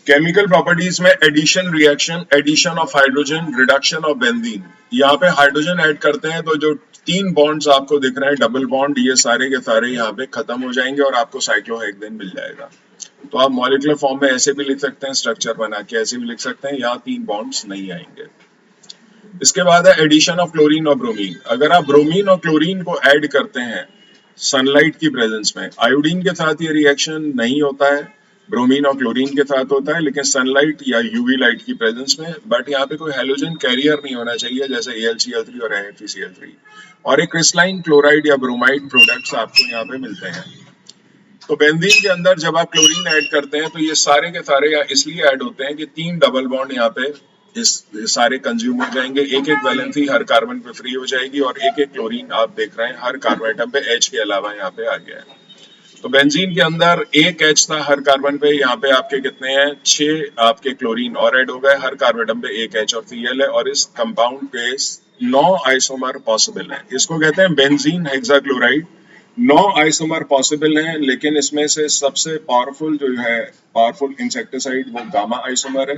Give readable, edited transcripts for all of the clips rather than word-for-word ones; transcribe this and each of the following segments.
Chemical properties में addition reaction, addition of hydrogen, reduction of benzene. यहाँ पे hydrogen add करते हैं तो जो 3 बॉन्ड्स आपको दिख रहे हैं डबल बॉन्ड, ये सारे के सारे यहाँ पे खत्म हो जाएंगे और आपको साइक्लोहेक्सेन मिल जाएगा। तो आप मॉलिक्यूलर फॉर्म में ऐसे भी लिख सकते हैं, स्ट्रक्चर बना के ऐसे भी लिख सकते हैं, यहाँ 3 बॉन्ड्स नहीं आएंगे। इसके बाद है एडिशन ऑफ क्लोरीन और ब्रोमीन। अगर आप ब्रोमीन और क्लोरीन को ऐड करते हैं सनलाइट की प्रेजेंस में, आयोडीन के साथ ये रिएक्शन नहीं होता है, ब्रोमीन और क्लोरीन के साथ होता है, लेकिन सनलाइट या यूवी लाइट की प्रेजेंस में। बट यहाँ पे कोई हेलोजन कैरियर नहीं होना चाहिए, जैसे AlCl3 और FeCl3, और एक क्रिस्टलाइन क्लोराइड या ब्रोमाइड प्रोडक्ट्स आपको यहाँ पे मिलते हैं। तो बेंजीन के अंदर जब आप क्लोरीन ऐड करते हैं तो ये सारे के सारे या इसलिए ऐड होते हैं कि 3 डबल बॉन्ड यहाँ पे इस सारे कंज्यूम हो जाएंगे, एक एक वैलेंसी हर कार्बन पे फ्री हो जाएगी और एक एक क्लोरीन आप देख रहे हैं हर कार्बन एटम पे H के अलावा यहाँ पे आ गया है। तो बेंजीन के अंदर एक H था हर कार्बन पे, यहाँ पे आपके कितने हैं, 6 आपके क्लोरीन और ऐड हो गए, हर कार्बन एटम पे एक H और Cl है, और इस कंपाउंड पे 9 आइसोमर पॉसिबल है। इसको कहते हैं बेंजीन हेक्साक्लोराइड। 9 आइसोमर पॉसिबल हैं, लेकिन इसमें से सबसे पावरफुल जो है, पावरफुल इंसेक्टिसाइड, वो गामा आइसोमर है,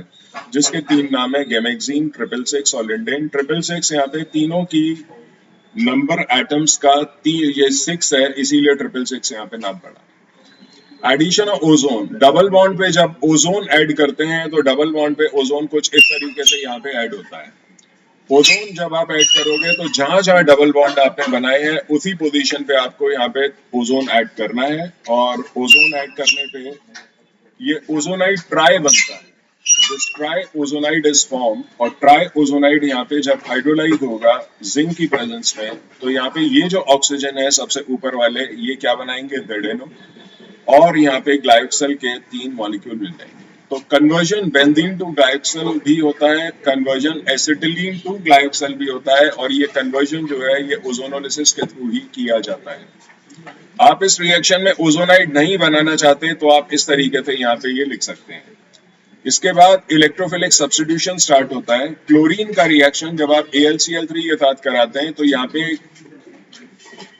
जिसके 3 नाम है, गेमेक्सिन, 666 और लिंडेन। 666 यहाँ पे तीनों की नंबर एटम्स का ये 6 है, इसीलिए 666 यहाँ पे नाम पड़ा। Addition of ozone, double bond पे जब ओजोन ऐड करते हैं तो डबल बॉन्ड पे ओजोन कुछ इस तरीके से यहाँ पे ऐड होता है। ओजोन जब आप ऐड करोगे तो जहां जहां डबल बॉन्ड आपने बनाए हैं उसी पोजीशन पे आपको यहाँ पे ओजोन ऐड करना है, और ओजोन ऐड करने पे ये ओजोनाइड ट्राई बनता है। This try ozonide is form, और ट्राई ओजोनाइड यहाँ पे जब हाइड्रोलाइज होगा जिंक की प्रेजेंस में, तो यहाँ पे ये जो ऑक्सीजन है सबसे ऊपर वाले, ये क्या बनाएंगे, जेडेनो, और यहाँ पे ग्लाइकोक्सिल के 3 मॉलिक्यूल मिल जाएंगे। तो कन्वर्जन बेंजीन टू ग्लाइकोक्सिल भी होता है, कन्वर्जन एसिटिलीन टू ग्लाइकोक्सिल भी होता है, और ये कन्वर्जन जो है ये ओजोनोलिसिस के थ्रू ही किया जाता है। आप इस रिएक्शन में ओजोनाइड नहीं बनाना चाहते तो आप इस तरीके से यहाँ पे ये लिख सकते हैं। इसके बाद इलेक्ट्रोफिलिक सब्स्टिट्यूशन स्टार्ट होता है। क्लोरीन का रिएक्शन जब आप AlCl3 के साथ कराते हैं तो यहाँ पे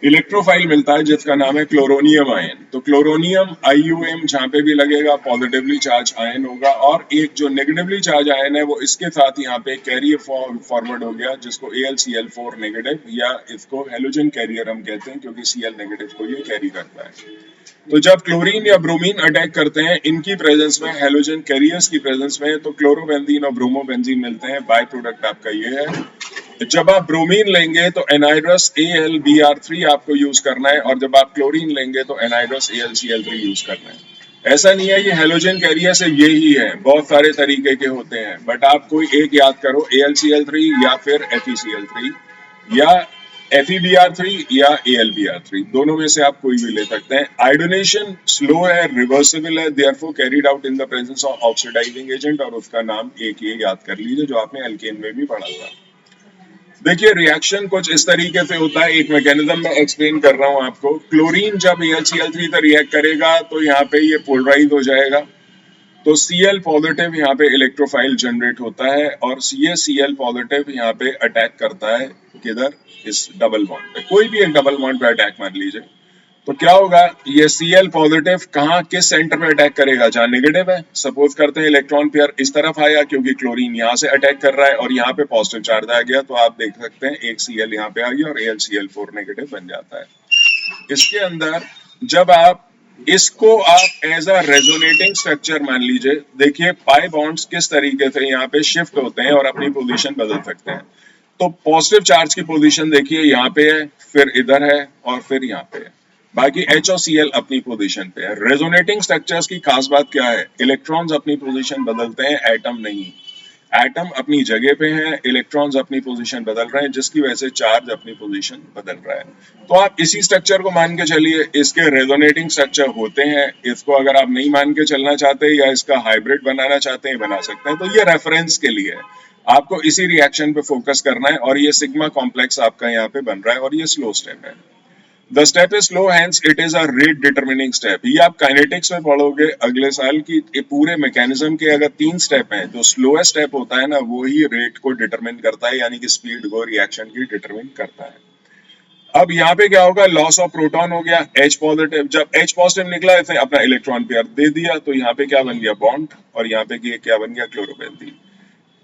इलेक्ट्रोफाइल मिलता है जिसका नाम है क्लोरोनियम आयन। तो क्लोरोनियम IUM जहाँ पे भी लगेगा पॉजिटिवली चार्ज आयन होगा, और एक जो नेगेटिवली चार्ज आयन है वो इसके साथ यहाँ पे कैरियर फॉरवर्ड हो गया, जिसको AlCl4 नेगेटिव, या इसको हेलोजन कैरियर हम कहते हैं क्योंकि Cl नेगेटिव को ये कैरी करता है। तो जब क्लोरीन या ब्रोमीन अटैक करते हैं इनकी प्रेजेंस में, हेलोजन कैरियर्स की प्रेजेंस में, तो क्लोरोबेंजीन और ब्रोमोबेंजीन मिलते हैं। बाय प्रोडक्ट आपका ये है। जब आप ब्रोमीन लेंगे तो एनहाइड्रस AlBr3 आपको यूज करना है, और जब आप क्लोरीन लेंगे तो एनहाइड्रस AlCl3 यूज करना है। ऐसा नहीं है ये हेलोजन कैरियर से ये ही है, बहुत सारे तरीके के होते हैं, बट आप कोई एक याद करो, AlCl3 या फिर FeCl3 या FeBr3 या AlBr3, दोनों में से आप कोई भी ले सकते हैं। आयोडीनेशन स्लो है, रिवर्सिबल है, therefore carried out in the presence of oxidizing agent, और उसका नाम एक ये याद कर लीजिए जो आपने एल्केन में भी पढ़ा था। देखिए रिएक्शन कुछ इस तरीके से होता है, एक मैकेनिज्म में एक्सप्लेन कर रहा हूं आपको। क्लोरीन जब AlCl3 से रिएक्ट करेगा तो यहाँ पे ये पोलराइज हो जाएगा, तो Cl पॉजिटिव यहाँ पे इलेक्ट्रोफाइल जनरेट होता है, और ये Cl पॉजिटिव यहाँ पे अटैक करता है, किधर, इस डबल बॉन्ड पे, कोई भी एक डबल बॉन्ड पे अटैक मान लीजिए। तो क्या होगा, ये Cl पॉजिटिव कहाँ, किस सेंटर पे अटैक करेगा, जहाँ नेगेटिव है। सपोज करते हैं इलेक्ट्रॉन पेयर इस तरफ आया क्योंकि क्लोरीन यहाँ से अटैक कर रहा है और यहाँ पे पॉजिटिव चार्ज आ गया, तो आप देख सकते हैं एक Cl यहाँ पे आ गया और AlCl4 नेगेटिव बन जाता है। इसके अंदर जब आप इसको आप एज अ रेजोनेटिंग स्ट्रक्चर मान लीजिए, देखिए पाई बॉन्ड्स किस तरीके से यहाँ पे शिफ्ट होते हैं और अपनी पोजीशन बदल सकते हैं। तो पॉजिटिव चार्ज की पोजीशन देखिए यहाँ पे है, फिर इधर है, और फिर यहाँ पे है, बाकी H और Cl अपनी पोजीशन पे है। रेजोनेटिंग स्ट्रक्चर्स की खास बात क्या है, इलेक्ट्रॉन्स अपनी पोजीशन बदलते हैं, एटम नहीं। एटम अपनी जगह पे है, इलेक्ट्रॉन्स अपनी पोजीशन बदल रहे हैं, जिसकी वजह से चार्ज अपनी पोजीशन बदल रहा है। तो आप इसी स्ट्रक्चर को मान के चलिए, इसके रेजोनेटिंग स्ट्रक्चर होते हैं। इसको अगर आप नहीं मान के चलना चाहते या इसका हाइब्रिड बनाना चाहते हैं, बना सकते हैं। तो ये रेफरेंस के लिए है, आपको इसी रिएक्शन पे फोकस करना है, और ये सिग्मा कॉम्प्लेक्स आपका यहाँ पे बन रहा है, और ये स्लो स्टेप है। The step is slow, hence it is a rate determining step. ये आप काइनेटिक्स में पढ़ोगे अगले साल की, ये पूरे मैकेनिज्म के अगर 3 स्टेप हैं, जो स्लोएस्ट स्टेप होता है ना, वो ही रेट को डिटरमिन करता है, यानी कि स्पीड को, रिएक्शन की डिटरमिन करता है। अब यहाँ पे क्या होगा, लॉस ऑफ प्रोटॉन हो गया, H पॉजिटिव, जब H पॉजिटिव निकला इसे अपना इलेक्ट्रॉन पेयर दे दिया, तो यहाँ पे क्या बन गया बॉन्ड, और यहाँ पे क्या बन गया क्लोरोबेंजीन।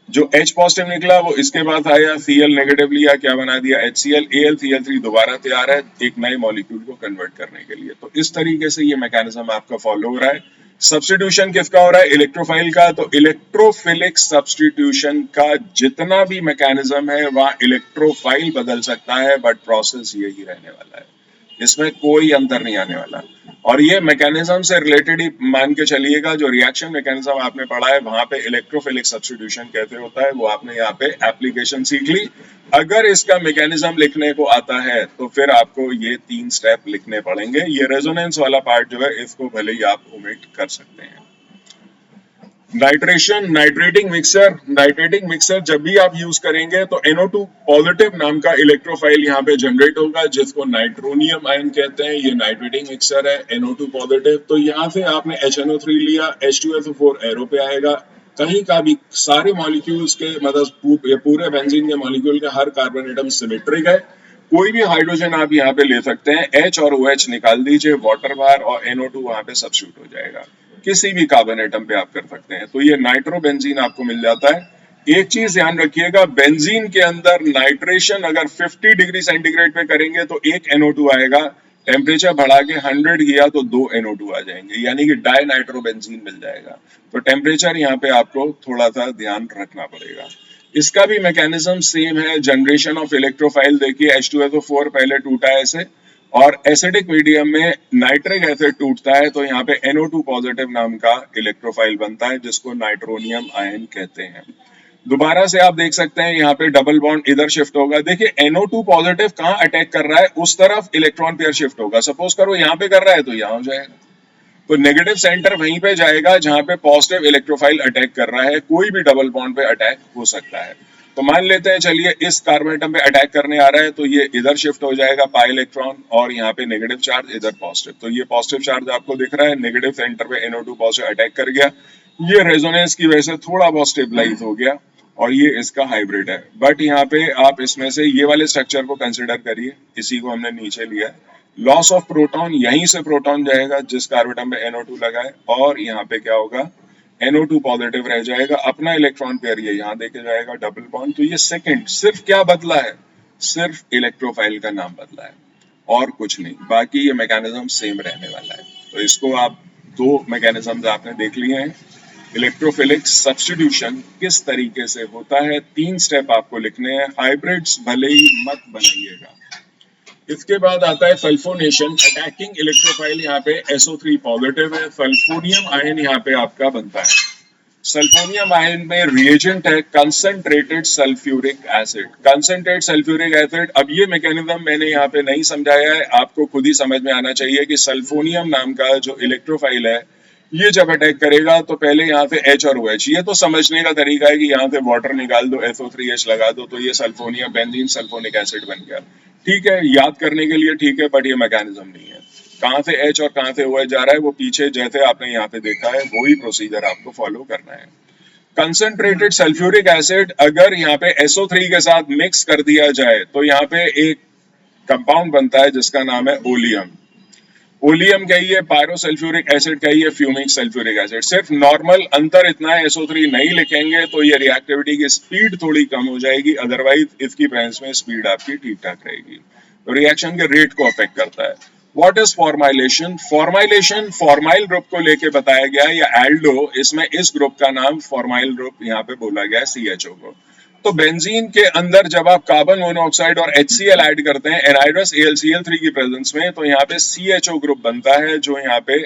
जो H पॉजिटिव निकला वो इसके बाद आया, Cl नेगेटिव लिया, क्या बना दिया HCl, AlCl3 दोबारा तैयार है एक नए मॉलिक्यूल को कन्वर्ट करने के लिए। तो इस तरीके से ये मैकेनिज्म आपका फॉलो हो रहा है। सब्स्टिट्यूशन किसका हो रहा है, इलेक्ट्रोफाइल का। तो इलेक्ट्रोफिलिक सब्स्टिट्यूशन का जितना भी मैकेनिज्म है वहाँ इलेक्ट्रोफाइल बदल सकता है, बट प्रोसेस यही रहने वाला है, इसमें कोई अंतर नहीं आने वाला। और ये मैकेनिज्म से रिलेटेड ही मान के चलिएगा, जो रिएक्शन मैकेनिज्म आपने पढ़ा है वहां पे इलेक्ट्रोफिलिक सब्स्टिट्यूशन कैसे होता है वो आपने यहाँ पे एप्लीकेशन सीख ली। अगर इसका मैकेनिज्म लिखने को आता है तो फिर आपको ये 3 स्टेप लिखने पड़ेंगे। ये रेजोनेंस वाला पार्ट जो है इसको भले ही आप ओमिट कर सकते हैं। नाइट्रेशन, नाइट्रेटिंग मिक्सर जब भी आप यूज करेंगे तो NO2 पॉजिटिव नाम का इलेक्ट्रोफाइल यहाँ पे जनरेट होगा, जिसको नाइट्रोनियम आयन कहते हैं। ये नाइट्रेटिंग मिक्सर है, NO2 पॉजिटिव। तो यहाँ से आपने HNO3 लिया, H2SO4 एरो पे आएगा। कहीं का भी सारे मॉलिक्यूल्स के मतलब पूरे बेंजीन के मॉलिक्यूल के हर कार्बन एटम सिमेट्रिक है। कोई भी हाइड्रोजन आप यहाँ पे ले सकते हैं, H और OH निकाल दीजिए, वाटर बार और NO2 वहां पे सब्स्टिट्यूट हो जाएगा। किसी भी कार्बन एटम पे आप कर सकते हैं। तो ये नाइट्रोबेंजीन आपको मिल जाता है। एक चीज ध्यान रखिएगा, बेंजीन के अंदर नाइट्रेशन अगर 50 डिग्री सेंटीग्रेड पे करेंगे तो एक NO2 आएगा, टेम्परेचर बढ़ा के 100 किया तो 2 NO2 आ जाएंगे, यानी कि डाई नाइट्रोबेंजीन मिल जाएगा। तो टेम्परेचर यहाँ पे आपको थोड़ा सा ध्यान रखना पड़ेगा। इसका भी मैकेनिज्म सेम है, जनरेशन ऑफ इलेक्ट्रोफाइल। देखिए H2SO4 पहले टूटा है ऐसे, और एसिडिक मीडियम में नाइट्रिक एसिड टूटता है तो यहाँ पे NO2 पॉजिटिव नाम का इलेक्ट्रोफाइल बनता है, जिसको नाइट्रोनियम आयन कहते हैं। दोबारा से आप देख सकते हैं यहाँ पे डबल बॉन्ड इधर शिफ्ट होगा। देखिए NO2 पॉजिटिव कहाँ अटैक कर रहा है, उस तरफ इलेक्ट्रॉन पेयर शिफ्ट होगा। सपोज करो यहाँ पे कर रहा है तो यहाँ हो जाएगा, तो नेगेटिव सेंटर वहीं पे जाएगा जहां पे पॉजिटिव इलेक्ट्रोफाइल अटैक कर रहा है। कोई भी डबल बॉन्ड पे अटैक हो सकता है। तो मान लेते हैं चलिए इस कार्बन एटम पे अटैक करने आ रहा है, तो ये इधर शिफ्ट हो जाएगा पाई इलेक्ट्रॉन, और यहाँ पे नेगेटिव चार्ज, इधर पॉजिटिव। तो ये पॉजिटिव चार्ज आपको दिख रहा है, नेगेटिव सेंटर पे NO2 पॉजिटिव अटैक कर गया। ये रेजोनेंस की वजह से थोड़ा बहुत स्टेबलाइज हो गया, और ये इसका हाइब्रिड है। बट यहाँ पे आप इसमें से ये वाले स्ट्रक्चर को कंसिडर करिए, इसी को हमने नीचे लिया है। लॉस ऑफ प्रोटॉन, यहीं से प्रोटॉन जाएगा जिस कार्बन एटम पे NO2 लगा है, और यहाँ पे क्या होगा, NO2 पॉजिटिव रह जाएगा, अपना इलेक्ट्रॉन पेयर ये यहाँ देके जाएगा डबल बॉन्ड। तो ये सेकंड सिर्फ क्या बदला है, सिर्फ इलेक्ट्रोफाइल का नाम बदला है और कुछ नहीं, बाकी ये मैकेनिज्म सेम रहने वाला है। तो इसको आप, दो मैकेनिज्म आपने देख लिए हैं। इलेक्ट्रोफिलिक सब्स्टिट्यूशन किस तरीके से होता है, 3 स्टेप आपको लिखने हैं। हाइब्रिड्स भले ही मत बनाइएगा। इसके बाद आता है सल्फोनेशन, अटैकिंग इलेक्ट्रोफाइल यहाँ पे SO3 पॉजिटिव है, सल्फोनियम आयन यहाँ पे आपका बनता है। सल्फोनियम आयन में रिएजेंट है concentrated sulphuric acid, concentrated sulphuric acid. अब ये मैकेनिज्म मैंने यहाँ पे नहीं समझाया है, आपको खुद ही समझ में आना चाहिए कि सल्फोनियम नाम का जो इलेक्ट्रोफाइल है ये जब अटैक करेगा तो पहले यहाँ से H और OH, ये तो समझने का तरीका है कि यहाँ से वाटर निकाल दो, SO3H लगा दो, तो ये सल्फोनियम बेंजीन सल्फोनिक एसिड बन गया। ठीक है, याद करने के लिए ठीक है, बट ये मैकेनिज्म नहीं है। कहाँ से H और कहाँ से OH जा रहा है वो पीछे जैसे आपने यहाँ पे देखा है वही प्रोसीजर आपको फॉलो करना है। कंसंट्रेटेड सल्फ्यूरिक एसिड अगर यहाँ पे SO3 के साथ मिक्स कर दिया जाए तो यहाँ पे एक कंपाउंड बनता है जिसका नाम है ओलियम। ओलियम कहिए, पायरोसल्फ्यूरिक एसिड कहिए, फ्यूमिक सल्फ्यूरिक एसिड। सिर्फ नॉर्मल अंतर इतना है, SO3 नहीं लिखेंगे तो ये रिएक्टिविटी की स्पीड थोड़ी कम हो जाएगी, अदरवाइज इसकी प्रेजेंस में स्पीड आपकी ठीक ठाक रहेगी। तो रिएक्शन के रेट को अफेक्ट करता है। What is formylation, formylation formyl group को लेके बताया गया है, या एल्डो, इसमें इस ग्रुप का नाम फॉर्माइल ग्रुप यहाँ पे बोला गया है, CHO को। तो बेंजीन के अंदर जब आप कार्बन मोनोऑक्साइड और HCl ऐड करते हैं एनहाइड्रस AlCl3 की प्रेजेंस में, तो यहाँ पे CHO ग्रुप बनता है जो यहाँ पे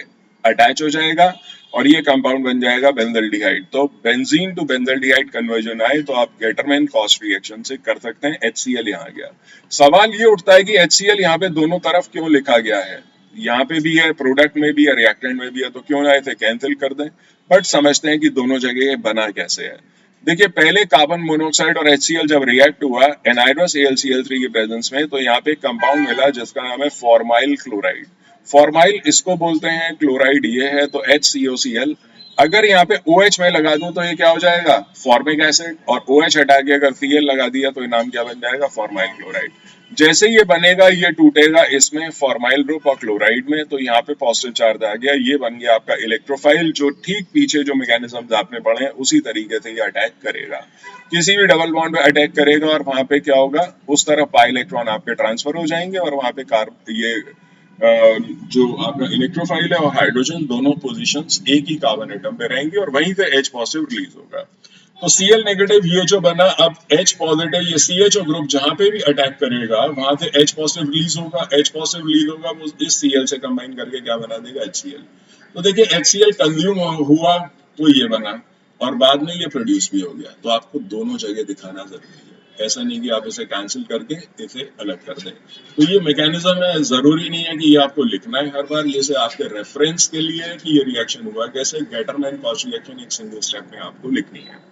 अटैच हो जाएगा और ये कंपाउंड बन जाएगा बेंजल्डिहाइड। तो बेंजीन टू बेंजल्डिहाइड कन्वर्जन आए तो आप गेटरमैन कॉस्ट रिएक्शन से कर सकते हैं। HCl यहाँ गया। सवाल ये उठता है कि HCl यहाँ पे दोनों तरफ क्यों लिखा गया है, यहाँ पे भी है, प्रोडक्ट में भी है, रिएक्टेंट में भी है, तो क्यों ना इसे कैंसिल कर दें। बट समझते हैं कि दोनों जगह ये बना कैसे है। देखिए, पहले कार्बन मोनोऑक्साइड और HCl जब रिएक्ट हुआ एनहाइड्रस AlCl3 की प्रेजेंस में, तो यहाँ पे कंपाउंड मिला जिसका नाम है फॉर्माइल क्लोराइड। फॉर्माइल इसको बोलते हैं, क्लोराइड ये है, तो HCOCl। अगर यहाँ पे OH में लगा दूं तो ये क्या हो जाएगा, फॉर्मिक एसिड, और OH हटा के अगर Cl लगा दिया तो ये नाम क्या बन जाएगा, फॉर्माइल क्लोराइड। जैसे ये बनेगा ये टूटेगा इसमें फॉर्माइल ग्रुप और क्लोराइड में, तो यहाँ पे पॉजिटिव चार्ज आ गया, ये बन गया आपका इलेक्ट्रोफाइल, जो ठीक पीछे जो मैकेनिज्म आपने पढ़े हैं उसी तरीके से ये अटैक करेगा, किसी भी डबल बॉन्ड पे अटैक करेगा और वहां पे क्या होगा, उस तरफ पाई इलेक्ट्रॉन आपके ट्रांसफर हो जाएंगे और वहां पे ये जो आपका इलेक्ट्रोफाइल है और हाइड्रोजन दोनों पोजीशंस एक ही कार्बन एटम पे रहेंगी और वहीं से H पॉजिटिव रिलीज होगा। तो Cl नेगेटिव ये जो बना, अब H पॉजिटिव ये CHO ग्रुप जहां पे भी अटैक करेगा वहां से H पॉजिटिव रिलीज होगा, H पॉजिटिव रिलीज होगा, वो इस Cl से कंबाइन करके क्या बना देगा, HCl। तो देखिए HCl कंज्यूम हुआ तो ये बना और बाद में ये प्रोड्यूस भी हो गया, तो आपको दोनों जगह दिखाना जरूरी है, ऐसा नहीं कि आप इसे कैंसिल करके इसे अलग कर दें। तो ये मैकेनिज्म है, जरूरी नहीं है कि ये आपको लिखना है हर बार, ये से आपके रेफरेंस के लिए है कि ये रिएक्शन हुआ कैसे, गेटरमैन कॉची रिएक्शन एक सिंगल स्टेप में आपको लिखनी है।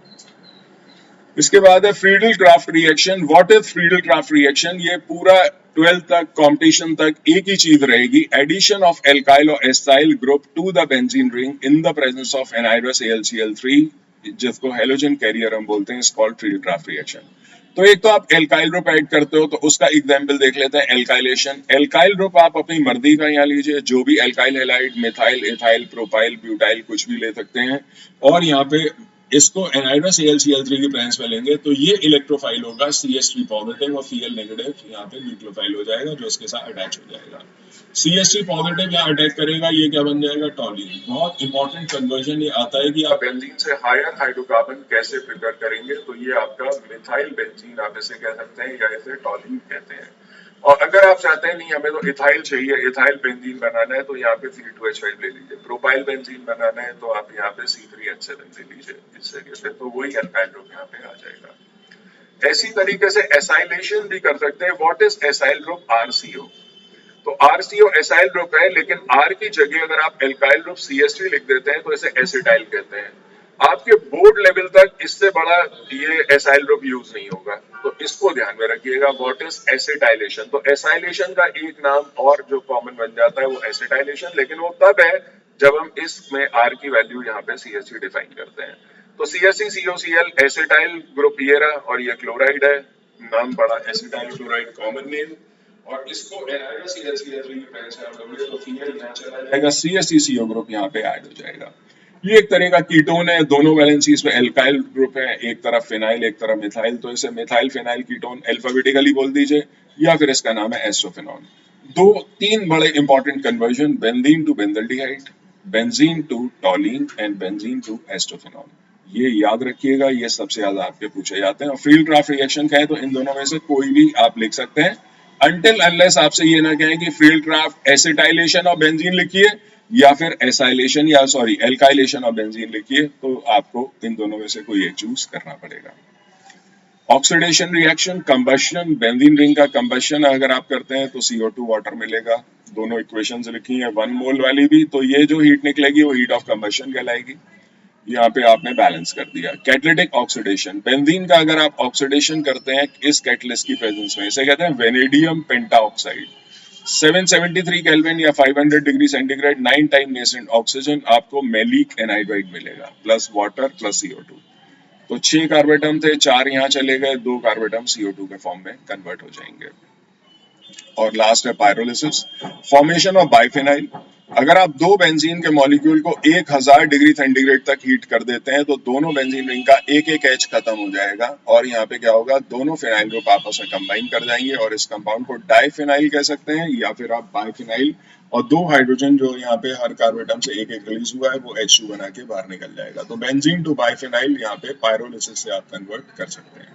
इसके बाद है Friedel Craft reaction. What is Friedel Craft reaction? ये पूरा 12th तक कॉम्पिटिशन तक एक ही चीज रहेगी, एडिशन ऑफ एल्काइल और acyl group to the benzene ring in the presence of anhydrous AlCl3, जिसको हेलोजन कैरियर हम बोलते हैं, is called Friedel Craft reaction. तो एक तो आप एल्काइल ग्रुप ऐड करते हो, तो उसका एग्जांपल देख लेते हैं, एल्काइलेशन। एल्काइल ग्रुप आप अपनी मर्जी का यहाँ लीजिए, जो भी alkyl halide, methyl, ethyl, propyl, butyl कुछ भी ले सकते हैं, और यहाँ पे इसको एनहाइड्रस AlCl3 की प्रेजेंस में लेंगे तो ये इलेक्ट्रोफाइल होगा CH3 पॉजिटिव और Cl नेगेटिव यहाँ पे न्यूक्लियोफाइल हो जाएगा जो इसके साथ अटैच हो जाएगा। CH3 पॉजिटिव यहाँ अटैक करेगा, ये क्या बन जाएगा, टॉलीन। बहुत इंपॉर्टेंट कन्वर्जन ये आता है कि आप बेंजीन से हायर हाइड्रोकार्बन कैसे प्रिपेयर करेंगे, तो ये आपका मिथाइल बेंजीन आप इसे कह सकते हैं या इसे टॉलीन कहते हैं। और अगर आप चाहते हैं नहीं हमें तो इथाइल चाहिए, इथाइल बेंजीन बनाना है, तो यहाँ पे C2H5 ले लीजिए। प्रोपाइल बेंजीन बनाना है तो आप यहाँ पे C3H7 ले लीजिए, इस तरीके से, तो वही अल्काइल ग्रुप यहाँ पे आ जाएगा। ऐसी तरीके से एसाइलेशन भी कर सकते हैं। What is acyl group? RCO। तो RCO एसाइल ग्रुप है, लेकिन R की जगह अगर आप एल्काइल ग्रुप CH3 लिख देते हैं तो इसे एसिटाइल कहते हैं। आपके बोर्ड लेवल तक इससे बड़ा ये एसाइल ग्रुप यूज नहीं होगा, तो इसको ध्यान में रखिएगा। What is acetylation? तो एसाइलेशन का एक नाम और जो कॉमन बन जाता है वो एसिटाइलेशन, लेकिन वो तब है जब हम इसमें R की वैल्यू यहाँ पे CH3 डिफाइन करते हैं। तो CH3 COCl एसिटाइल ग्रुप ये रहा और ये क्लोराइड है, नाम पड़ा एसिटाइल क्लोराइड, कॉमन नेम। और इसको NaCl3 की पेयर से आप लोगे तो Cl यहाँ चला जाएगा, CH3CO ग्रुप यहाँ पे ऐड हो जाएगा। ये एक तरह का कीटोन है, दोनों वैलेंसीज पे एल्काइल ग्रुप है, एक तरफ फिनाइल एक तरफ मिथाइल, तो इसे मिथाइल फिनाइल कीटोन अल्फाबेटिकली बोल दीजिए, या फिर इसका नाम है एस्टोफिनॉन। दो तीन बड़े important conversion, benzene to benzaldehyde, benzene to toluene and benzene to acetophenone, ये याद रखिएगा, ये सबसे ज्यादा आपके पूछे जाते हैं। और फील्ड क्राफ्ट रिएक्शन कहें तो इन दोनों में से कोई भी आप लिख सकते हैं, अनटिल अनलेस आपसे ये ना कहें कि फील्ड क्राफ्ट एसिटाइलेशन और बेंजीन लिखिए या फिर एसाइलेशन या सॉरी एल्काइलेशन और बेंजीन लिखिए, तो आपको इन दोनों में से कोई एक चूज करना पड़ेगा। Oxidation reaction, combustion, benzene ring का कंबशन अगर आप करते हैं तो CO2 वाटर मिलेगा, दोनों इक्वेशंस लिखी हैं, 1 मोल वाली भी, तो ये जो हीट निकलेगी वो हीट ऑफ कंबशन कहलाएगी। यहाँ पे आपने बैलेंस कर दिया। कैटलिटिक ऑक्सीडेशन, बेंजीन का अगर आप ऑक्सीडेशन करते हैं इस कैटलिस्ट की प्रेजेंस में, इसे कहते हैं वेनेडियम पेंटाऑक्साइड। 773 केल्विन या 500 degree centigrade 9 time nascent oxygen, आपको मैलिक एनहाइड्राइड मिलेगा, प्लस वाटर प्लस CO2। तो 6 कार्बेटम थे, 4 यहाँ चले गए, 2 कार्बेटम CO2 के फॉर्म में कन्वर्ट हो जाएंगे। और लास्ट है पायरोलिसिस, फॉर्मेशन ऑफ बाइफेनाइल। अगर आप दो बेंजीन के मॉलिक्यूल को 1000 डिग्री सेंटीग्रेड तक हीट कर देते हैं तो दोनों बेंजीन रिंग का एक एक H खत्म हो जाएगा और यहाँ पे क्या होगा, दोनों फिनाइल ग्रुप आपस में कंबाइन कर जाएंगे और इस कंपाउंड को डाइफिनाइल कह सकते हैं या फिर आप बाइफिनाइल, और दो हाइड्रोजन जो यहाँ पे हर कार्बेटम से एक एक रिलीज हुआ है वो H2 बना के बाहर निकल जाएगा। तो बेंजीन टू बाइफिनाइल यहाँ पे पायरोलिसिस से आप कन्वर्ट कर सकते हैं।